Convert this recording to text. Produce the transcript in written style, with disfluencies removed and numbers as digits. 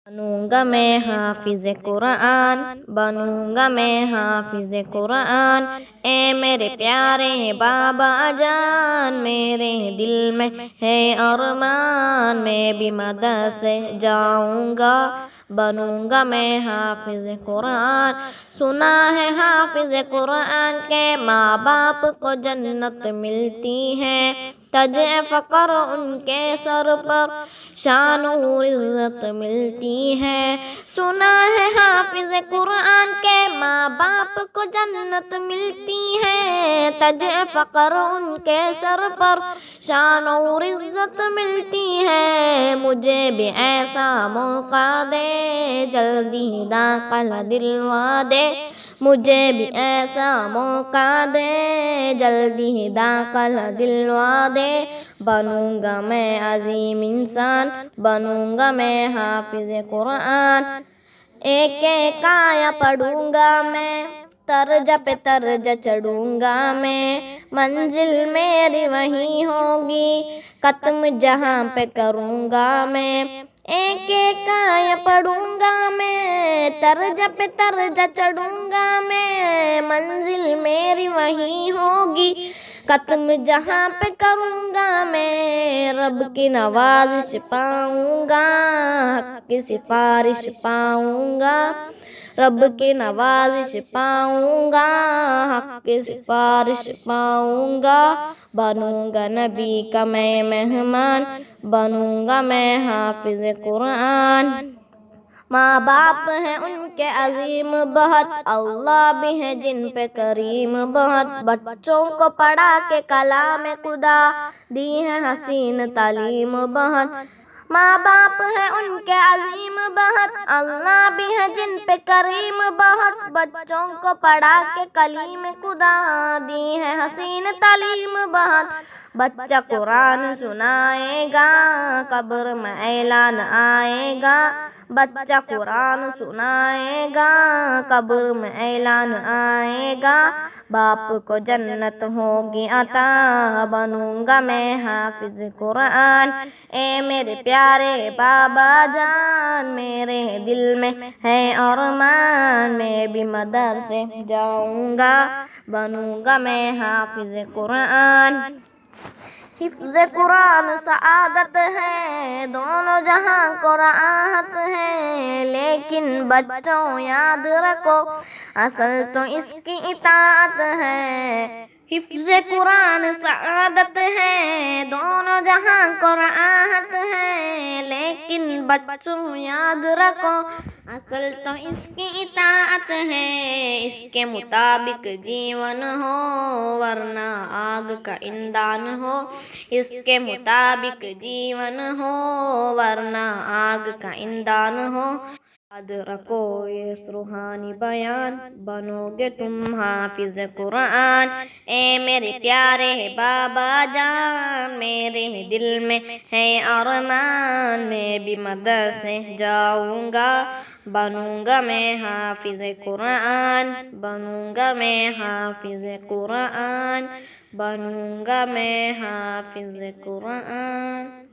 बनूंगा मैं हाफिज कुरान, बनूंगा मैं हाफिज कुरान। ए मेरे प्यारे बाबा जान, मेरे दिल में है अरमान, मैं भी मदरसे जाऊंगा, बनूंगा मैं हाफिज कुरान। सुना है हाफिज कुरान के माँ बाप को जन्नत मिलती है, तजे फ़क्र उनके सर पर शान और इज़्ज़त मिलती है। सुना है हाफिज कुरान के माँ बाप को जन्नत मिलती है, तजे फ़क्र उनके सर पर शान और इज़्ज़त मिलती है। मुझे भी ऐसा मौका दे, जल्दी दाखिला दिलवा दे, मुझे भी ऐसा मौका दे, जल्दी दाखिला दिलवा दे। बनूंगा मैं अजीम इंसान, बनूंगा मैं हाफिज कुरान। एक एक आया पढ़ूंगा मैं, तर्ज पे तर्ज चढ़ूंगा मैं, मंजिल मेरी वही होगी, खत्म जहां पे करूंगा मैं। एक एक आया पढ़ूंगा मैं, तर्ज पे तर्ज चढ़ूंगा मैं, मंजिल मेरी वही होगी, खत्म जहां पे करूंगा मैं। रब की नवाजिश पाऊंगा, हक की सिफारिश पाऊंगा, रब की नवाजिश पाऊंगा, हक की सिफारिश पाऊंगा। बनूंगा नबी का मैं मेहमान, बनूंगा मैं हाफिज कुरान। माँ बाप हैं उनके अजीम बहुत, अल्लाह भी है जिन पे करीम बहुत। बच्चों को पढ़ा के कलाम खुदा दी है हसीन तालीम बहुत। माँ बाप हैं उनके अजीम बहुत, अल्लाह भी है जिन पे करीम बहुत। बच्चों को पढ़ा के कलीम खुदा दी है हसीन तालीम बहुत। बच्चा कुरान सुनाएगा, कब्र में ऐलान आएगा, बच्चा कुरान सुनाएगा, कब्र में ऐलान आएगा। बाप को जन्नत होगी अता, बनूंगा मैं हाफिज कुरान। ए मेरे प्यारे बाबा जान, मेरे दिल में है अरमान, मैं भी मदरसे जाऊंगा, बनूंगा मैं हाफिज कुरान। हिफ्ज़ कुरान सआदत है, दोनों जहां को राहत है, लेकिन बच्चों याद रखो असल तो इसकी इताअत है। हिफ्ज़ कुरान सआदत है, दोनों जहां को राहत है, लेकिन बच्चों याद रखो असल तो इसकी इताअत है। इसके मुताबिक जीवन हो, वरना आग का ईंधन हो, इसके मुताबिक जीवन हो, वरना आग का ईंधन हो। याद रखो ये रूहानी बयान, बनोगे तुम हाफिज कुरान। ए मेरे प्यारे बाबा जान, मेरे दिल में है अरमान, मैं भी मदरसे जाऊंगा, बनूंगा मैं हाफिज कुरान, बनूंगा मैं हाफिज कुरान, बनूंगा मैं हाफिज कुरान।